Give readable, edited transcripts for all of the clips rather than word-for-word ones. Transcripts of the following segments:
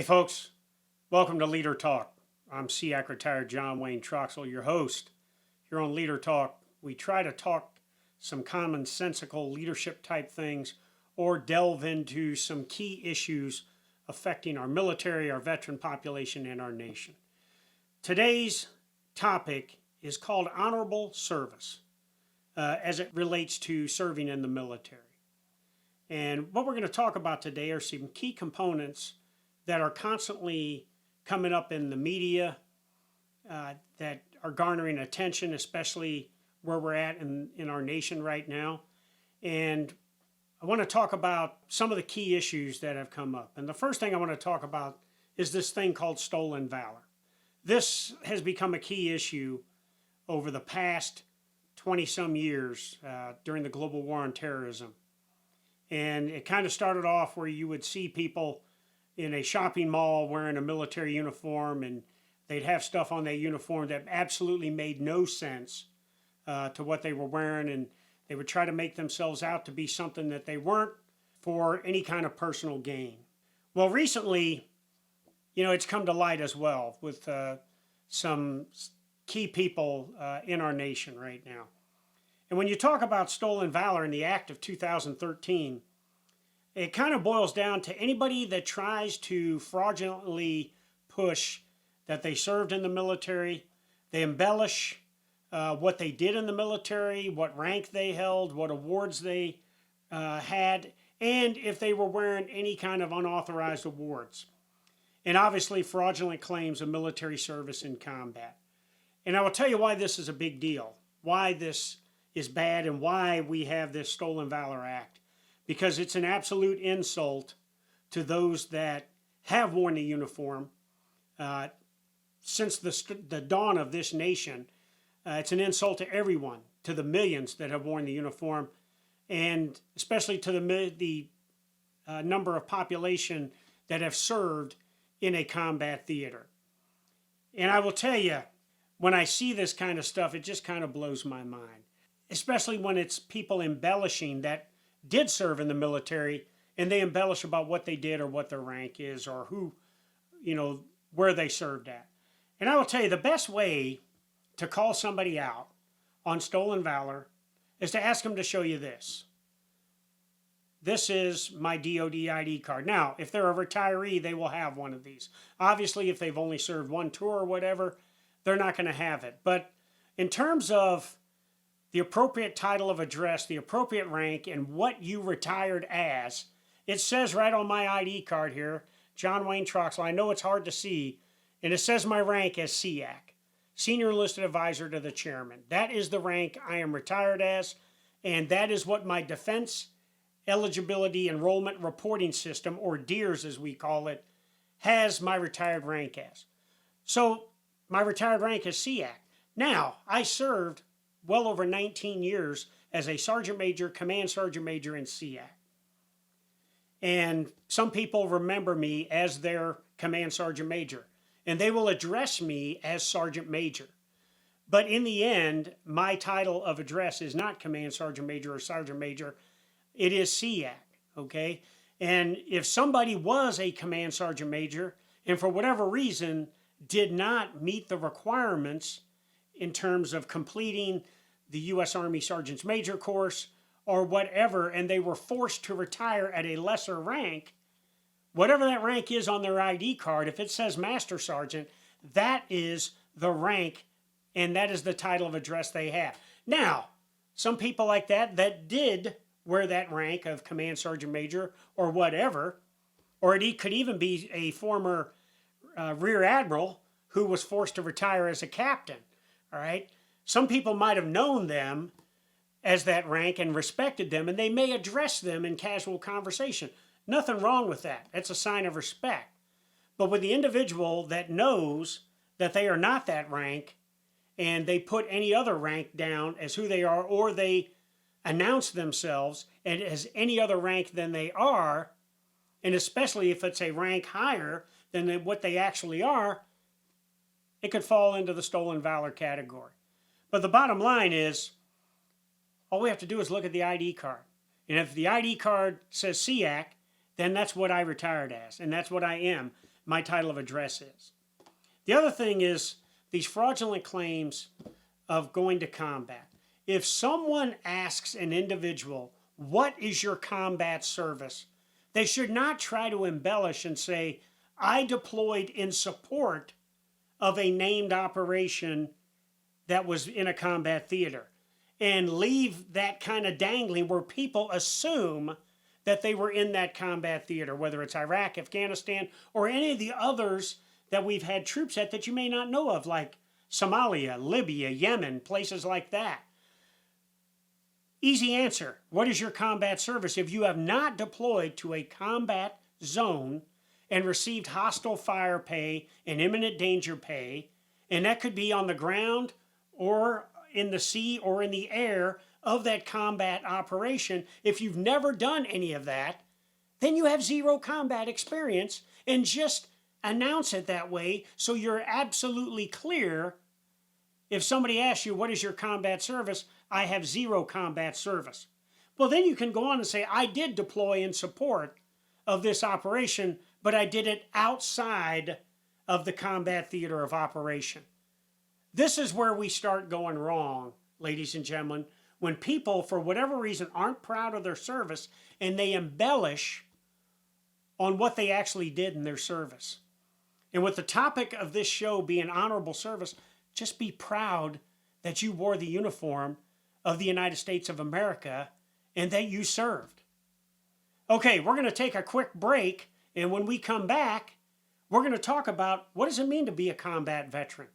Hey folks, welcome to Leader Talk. I'm SEAC retired John Wayne Troxell, your host. Here on Leader Talk, we try to talk some commonsensical leadership type things or delve into some key issues affecting our military, our veteran population, and our nation. Today's topic is called honorable service as it relates to serving in the military. And what we're going to talk about today are some key components that are constantly coming up in the media that are garnering attention, especially where we're at in our nation right now. And I want to talk about some of the key issues that have come up. And the first thing I want to talk about is this thing called stolen valor. This has become a key issue over the past 20-some years during the global war on terrorism. And it kind of started off where you would see people in a shopping mall wearing a military uniform, and they'd have stuff on that uniform that absolutely made no sense to what they were wearing, and they would try to make themselves out to be something that they weren't for any kind of personal gain. Well, recently, it's come to light as well with some key people in our nation right now. And when you talk about stolen valor in the Act of 2013, it kind of boils down to anybody that tries to fraudulently push that they served in the military. They embellish what they did in the military, what rank they held, what awards they had, and if they were wearing any kind of unauthorized awards. And obviously fraudulent claims of military service in combat. And I will tell you why this is a big deal, why this is bad, and why we have this Stolen Valor Act. Because it's an absolute insult to those that have worn the uniform since the dawn of this nation. It's an insult to everyone, to the millions that have worn the uniform, and especially to the number of population that have served in a combat theater. And I will tell you, when I see this kind of stuff, it just kind of blows my mind, especially when it's people embellishing that did serve in the military, and they embellish about what they did or what their rank is or who, where they served at. And I will tell you, the best way to call somebody out on stolen valor is to ask them to show you this. This is my DOD ID card. Now, if they're a retiree, they will have one of these. Obviously, if they've only served one tour or whatever, they're not going to have it. But in terms of the appropriate title of address, the appropriate rank, and what you retired as, it says right on my ID card here, John Wayne Troxell. I know it's hard to see, and it says my rank as SEAC, Senior Enlisted Advisor to the Chairman. That is the rank I am retired as, and that is what my Defense Eligibility Enrollment Reporting System, or DEERS as we call it, has my retired rank as. So my retired rank is SEAC. Now, I served well over 19 years as a Sergeant Major, Command Sergeant Major in SEAC. And some people remember me as their Command Sergeant Major, and they will address me as Sergeant Major. But in the end, my title of address is not Command Sergeant Major or Sergeant Major, it is SEAC, okay? And if somebody was a Command Sergeant Major and for whatever reason did not meet the requirements in terms of completing the U.S. Army Sergeant's Major course or whatever, and they were forced to retire at a lesser rank, whatever that rank is on their ID card, if it says Master Sergeant, that is the rank and that is the title of address they have. Now, some people like that did wear that rank of Command Sergeant Major or whatever, or it could even be a former Rear Admiral who was forced to retire as a captain. All right. Some people might have known them as that rank and respected them, and they may address them in casual conversation. Nothing wrong with that. That's a sign of respect. But with the individual that knows that they are not that rank and they put any other rank down as who they are, or they announce themselves as any other rank than they are, and especially if it's a rank higher than what they actually are, it could fall into the stolen valor category. But the bottom line is, all we have to do is look at the ID card. And if the ID card says SEAC, then that's what I retired as, and that's what I am. my title of address is. The other thing is these fraudulent claims of going to combat. If someone asks an individual, what is your combat service? They should not try to embellish and say, I deployed in support of a named operation that was in a combat theater, and leave that kind of dangling where people assume that they were in that combat theater, whether it's Iraq, Afghanistan, or any of the others that we've had troops at that you may not know of, like Somalia, Libya, Yemen, places like that. Easy answer. What is your combat service? If you have not deployed to a combat zone and received hostile fire pay and imminent danger pay, and that could be on the ground or in the sea or in the air of that combat operation, if you've never done any of that, then you have zero combat experience, and just announce it that way so you're absolutely clear. If somebody asks you, what is your combat service? I have zero combat service. Well, then you can go on and say, I did deploy in support of this operation, but I did it outside of the combat theater of operation. This is where we start going wrong, ladies and gentlemen, when people, for whatever reason, aren't proud of their service and they embellish on what they actually did in their service. And with the topic of this show being honorable service, just be proud that you wore the uniform of the United States of America and that you served. Okay, we're going to take a quick break, and when we come back, we're going to talk about what does it mean to be a combat veteran?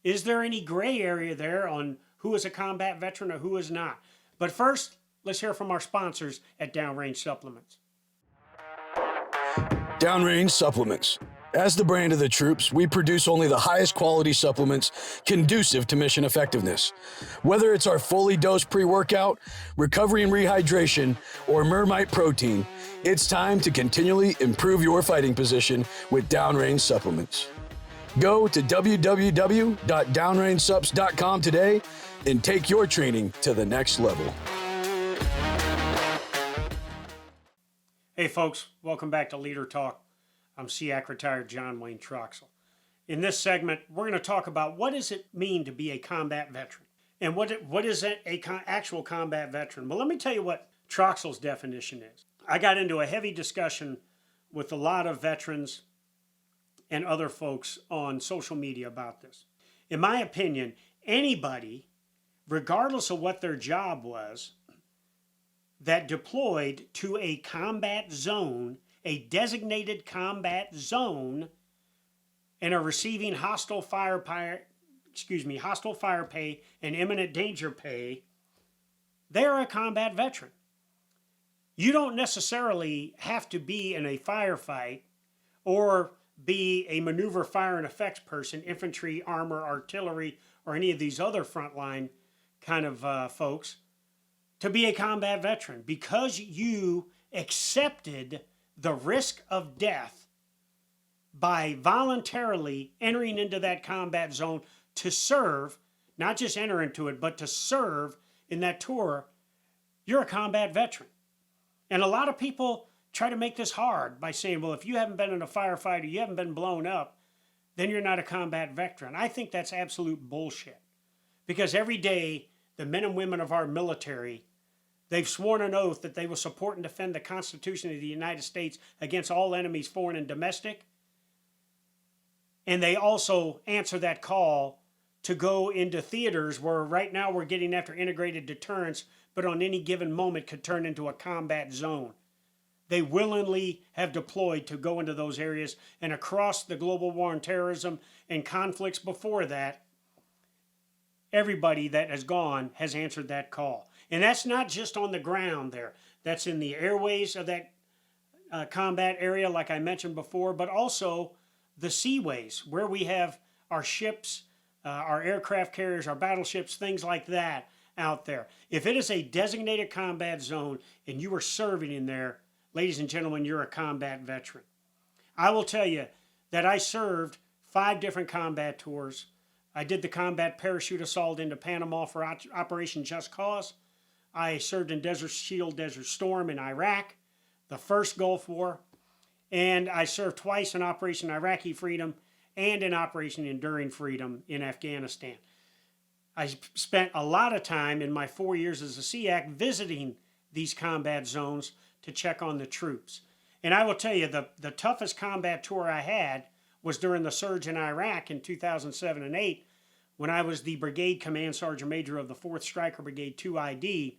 Is there any gray area there on who is a combat veteran or who is not? But first, let's hear from our sponsors at Downrange Supplements. Downrange Supplements. As the brand of the troops, we produce only the highest quality supplements conducive to mission effectiveness. Whether it's our fully dosed pre-workout, recovery and rehydration, or Mermite protein, it's time to continually improve your fighting position with Downrange Supplements. Go to www.downrangesups.com today and take your training to the next level. Hey folks, welcome back to Leader Talk. I'm SEAC retired John Wayne Troxell. In this segment, we're going to talk about what does it mean to be a combat veteran, and what is actual combat veteran. Well, let me tell you what Troxell's definition is. I got into a heavy discussion with a lot of veterans and other folks on social media about this. In my opinion, anybody, regardless of what their job was, that deployed to a combat zone, a designated combat zone, and are receiving hostile fire pay and imminent danger pay, they're a combat veteran. You don't necessarily have to be in a firefight or be a maneuver, fire, and effects person, infantry, armor, artillery, or any of these other frontline kind of folks, to be a combat veteran. Because you accepted the risk of death by voluntarily entering into that combat zone to serve, not just enter into it, but to serve in that tour, you're a combat veteran. And a lot of people try to make this hard by saying, well, if you haven't been in a firefight or you haven't been blown up, then you're not a combat veteran. I think that's absolute bullshit. Because every day, the men and women of our military, they've sworn an oath that they will support and defend the Constitution of the United States against all enemies, foreign and domestic. And they also answer that call to go into theaters where right now we're getting after integrated deterrence, but on any given moment could turn into a combat zone. They willingly have deployed to go into those areas, and across the global war on terrorism and conflicts before that, everybody that has gone has answered that call. And that's not just on the ground there. That's in the airways of that combat area, like I mentioned before, but also the seaways, where we have our ships, our aircraft carriers, our battleships, things like that out there. If it is a designated combat zone and you are serving in there, ladies and gentlemen, you're a combat veteran. I will tell you that I served 5 different combat tours. I did the combat parachute assault into Panama for Operation Just Cause. I served in Desert Shield, Desert Storm in Iraq, the first Gulf War. And I served twice in Operation Iraqi Freedom and in Operation Enduring Freedom in Afghanistan. I spent a lot of time in my 4 years as a SEAC visiting these combat zones to check on the troops. And I will tell you, the toughest combat tour I had was during the surge in Iraq in 2007 and 8, when I was the Brigade Command Sergeant Major of the 4th Stryker Brigade 2ID,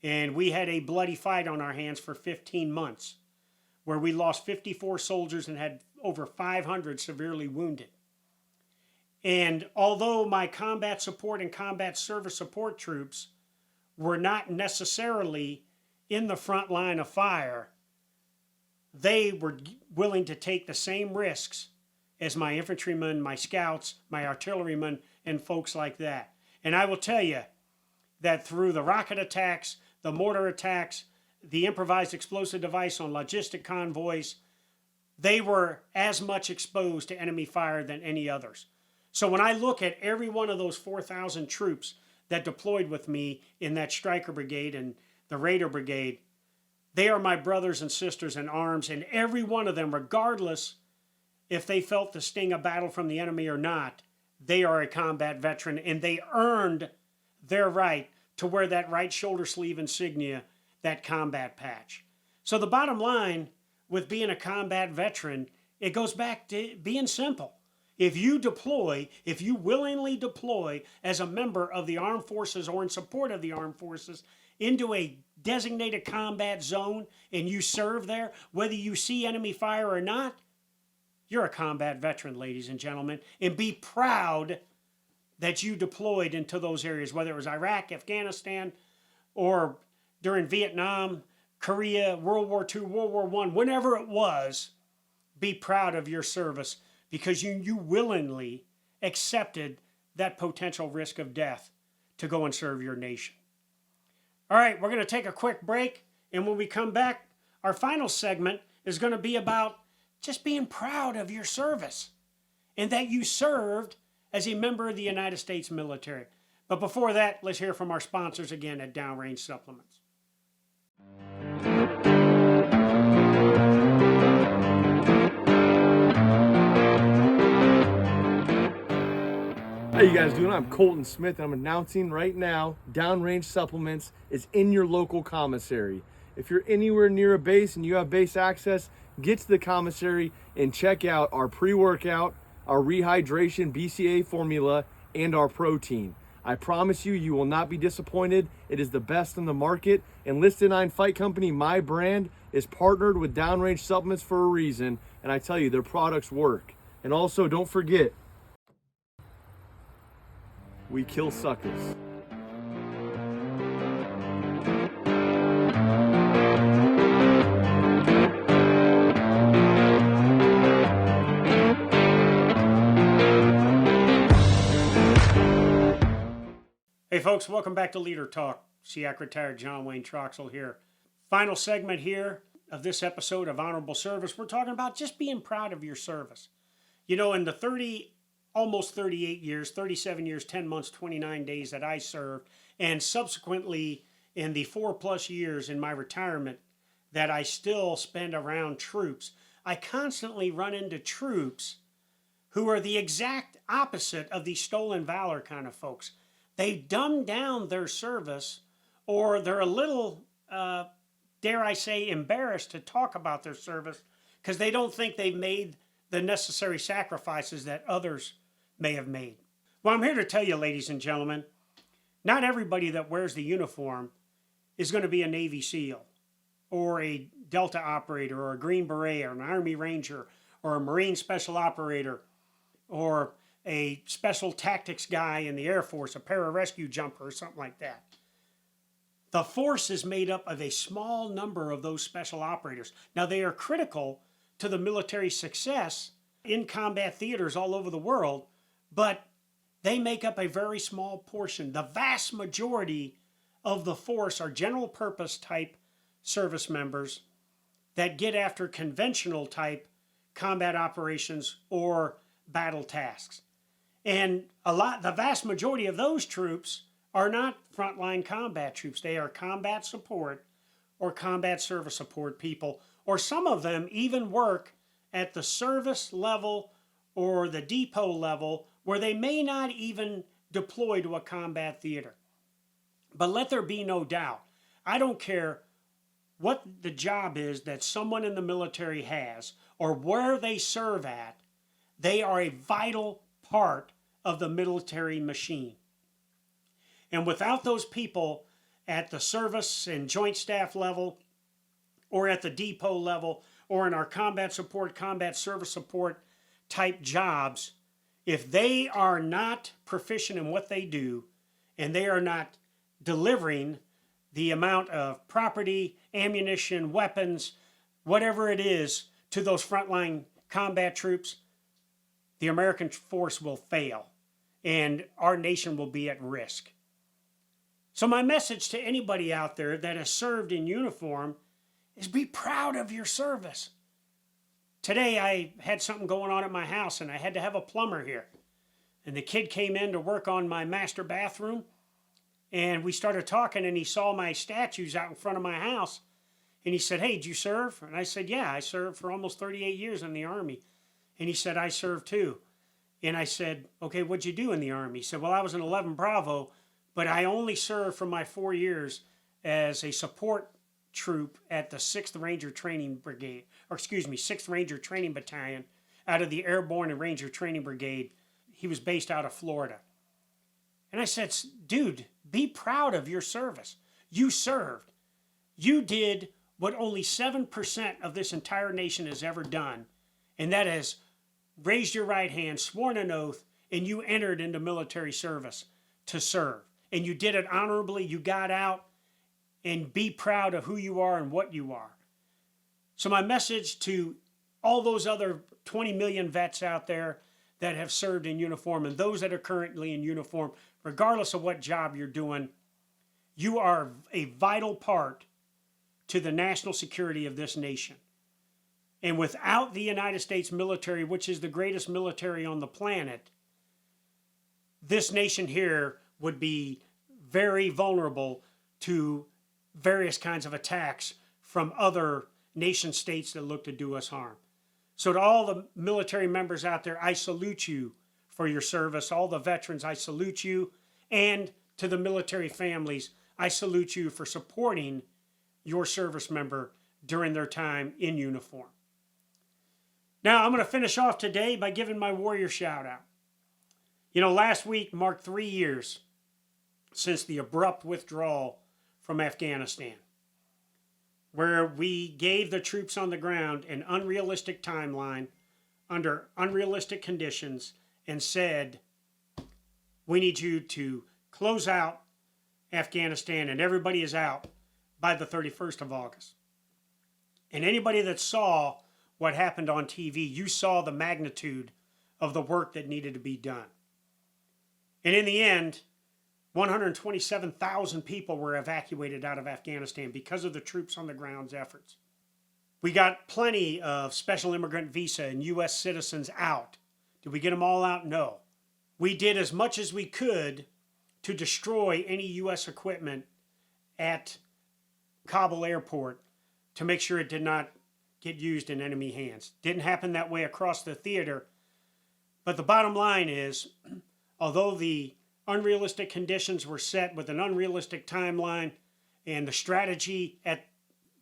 and we had a bloody fight on our hands for 15 months, where we lost 54 soldiers and had over 500 severely wounded. And although my combat support and combat service support troops were not necessarily in the front line of fire, they were willing to take the same risks as my infantrymen, my scouts, my artillerymen, and folks like that. And I will tell you that through the rocket attacks, the mortar attacks, the improvised explosive device on logistic convoys, they were as much exposed to enemy fire than any others. So when I look at every one of those 4,000 troops that deployed with me in that Stryker Brigade and the Raider Brigade, they are my brothers and sisters in arms, and every one of them, regardless if they felt the sting of battle from the enemy or not, they are a combat veteran, and they earned their right to wear that right shoulder sleeve insignia, that combat patch. So the bottom line with being a combat veteran, it goes back to being simple. If you deploy, if you willingly deploy as a member of the armed forces or in support of the armed forces into a designated combat zone and you serve there, whether you see enemy fire or not, you're a combat veteran, ladies and gentlemen, and be proud that you deployed into those areas, whether it was Iraq, Afghanistan, or during Vietnam, Korea, World War II, World War I, whenever it was. Be proud of your service because you willingly accepted that potential risk of death to go and serve your nation. All right, we're going to take a quick break, and when we come back, our final segment is going to be about just being proud of your service and that you served as a member of the United States military. But before that, let's hear from our sponsors again at Downrange Supplements. How you guys doing? I'm Colton Smith, and I'm announcing right now, Downrange Supplements is in your local commissary. If you're anywhere near a base and you have base access, get to the commissary and check out our pre-workout, our rehydration BCA formula, and our protein. I promise you, you will not be disappointed. It is the best in the market, and Listed 9 Fight Company, my brand, is partnered with Downrange Supplements for a reason, and I tell you, their products work. And also, don't forget, we kill suckers. Hey folks, welcome back to Leader Talk. SEAC retired John Wayne Troxell here. Final segment here of this episode of Honorable Service. We're talking about just being proud of your service. You know, in the almost 38 years, 37 years, 10 months, 29 days that I served, and subsequently in the 4+ years in my retirement that I still spend around troops, I constantly run into troops who are the exact opposite of the stolen valor kind of folks. They dumb down their service, or they're a little, dare I say, embarrassed to talk about their service because they don't think they've made the necessary sacrifices that others may have made. Well, I'm here to tell you, ladies and gentlemen, not everybody that wears the uniform is going to be a Navy SEAL or a Delta operator or a Green Beret or an Army Ranger or a Marine Special Operator or a Special Tactics guy in the Air Force, a pararescue jumper or something like that. The force is made up of a small number of those special operators. Now, they are critical to the military success in combat theaters all over the world, but they make up a very small portion. The vast majority of the force are general purpose type service members that get after conventional type combat operations or battle tasks. And the vast majority of those troops are not frontline combat troops. They are combat support or combat service support people, or some of them even work at the service level or the depot level where they may not even deploy to a combat theater. But let there be no doubt, I don't care what the job is that someone in the military has or where they serve at, they are a vital part of the military machine. And without those people at the service and joint staff level, or at the depot level, or in our combat support, combat service support type jobs, if they are not proficient in what they do and they are not delivering the amount of property, ammunition, weapons, whatever it is, to those frontline combat troops, the American force will fail and our nation will be at risk. So my message to anybody out there that has served in uniform is be proud of your service. Today I had something going on at my house and I had to have a plumber here. And the kid came in to work on my master bathroom and we started talking and he saw my statues out in front of my house and he said, "Hey, did you serve?" And I said, "Yeah, I served for almost 38 years in the Army." And he said, "I served too." And I said, "Okay, what'd you do in the Army?" He said, "Well, I was an 11 Bravo, but I only served for my 4 years as a support troop at the 6th Ranger Training Brigade, 6th Ranger Training Battalion out of the Airborne and Ranger Training Brigade." He was based out of Florida. And I said, "Dude, be proud of your service. You served. You did what only 7% of this entire nation has ever done, and that is raised your right hand, sworn an oath, and you entered into military service to serve. And you did it honorably. You got out, and be proud of who you are and what you are." So my message to all those other 20 million vets out there that have served in uniform and those that are currently in uniform, regardless of what job you're doing, you are a vital part to the national security of this nation. And without the United States military, which is the greatest military on the planet, this nation here would be very vulnerable to various kinds of attacks from other nation states that look to do us harm. So to all the military members out there, I salute you for your service. All the veterans, I salute you. And to the military families, I salute you for supporting your service member during their time in uniform. Now, I'm going to finish off today by giving my warrior shout out. You know, last week marked 3 years since the abrupt withdrawal from Afghanistan, where we gave the troops on the ground an unrealistic timeline under unrealistic conditions and said, "We need you to close out Afghanistan and everybody is out by the 31st of August. And anybody that saw what happened on TV, you saw the magnitude of the work that needed to be done. And in the end, 127,000 people were evacuated out of Afghanistan because of the troops on the ground's efforts. We got plenty of special immigrant visa and U.S. citizens out. Did we get them all out? No. We did as much as we could to destroy any U.S. equipment at Kabul airport to make sure it did not get used in enemy hands. Didn't happen that way across the theater. But the bottom line is, although the unrealistic conditions were set with an unrealistic timeline and the strategy at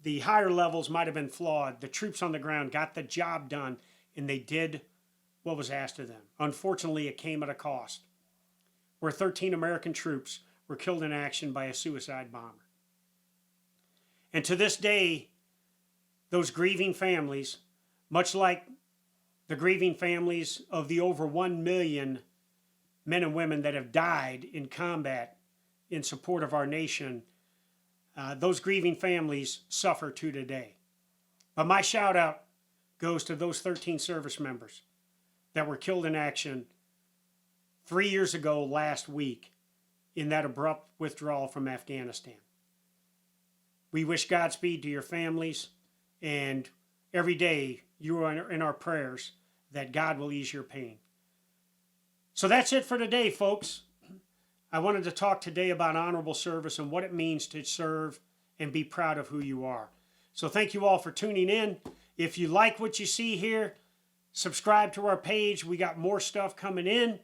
the higher levels might have been flawed, the troops on the ground got the job done and they did what was asked of them. Unfortunately, it came at a cost, where 13 American troops were killed in action by a suicide bomber. And to this day, those grieving families, much like the grieving families of the over 1 million men and women that have died in combat in support of our nation, those grieving families suffer to today. But my shout out goes to those 13 service members that were killed in action 3 years ago last week in that abrupt withdrawal from Afghanistan. We wish Godspeed to your families, and every day you are in our prayers that God will ease your pain. So that's it for today, folks. I wanted to talk today about honorable service and what it means to serve and be proud of who you are. So thank you all for tuning in. If you like what you see here, subscribe to our page. We got more stuff coming in.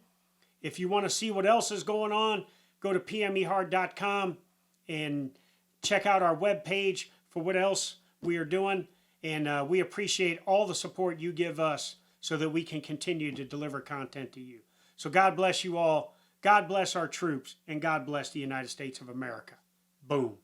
If you want to see what else is going on, go to pmehard.com and check out our webpage for what else we are doing. And we appreciate all the support you give us so that we can continue to deliver content to you. So God bless you all. God bless our troops, and God bless the United States of America. Boom.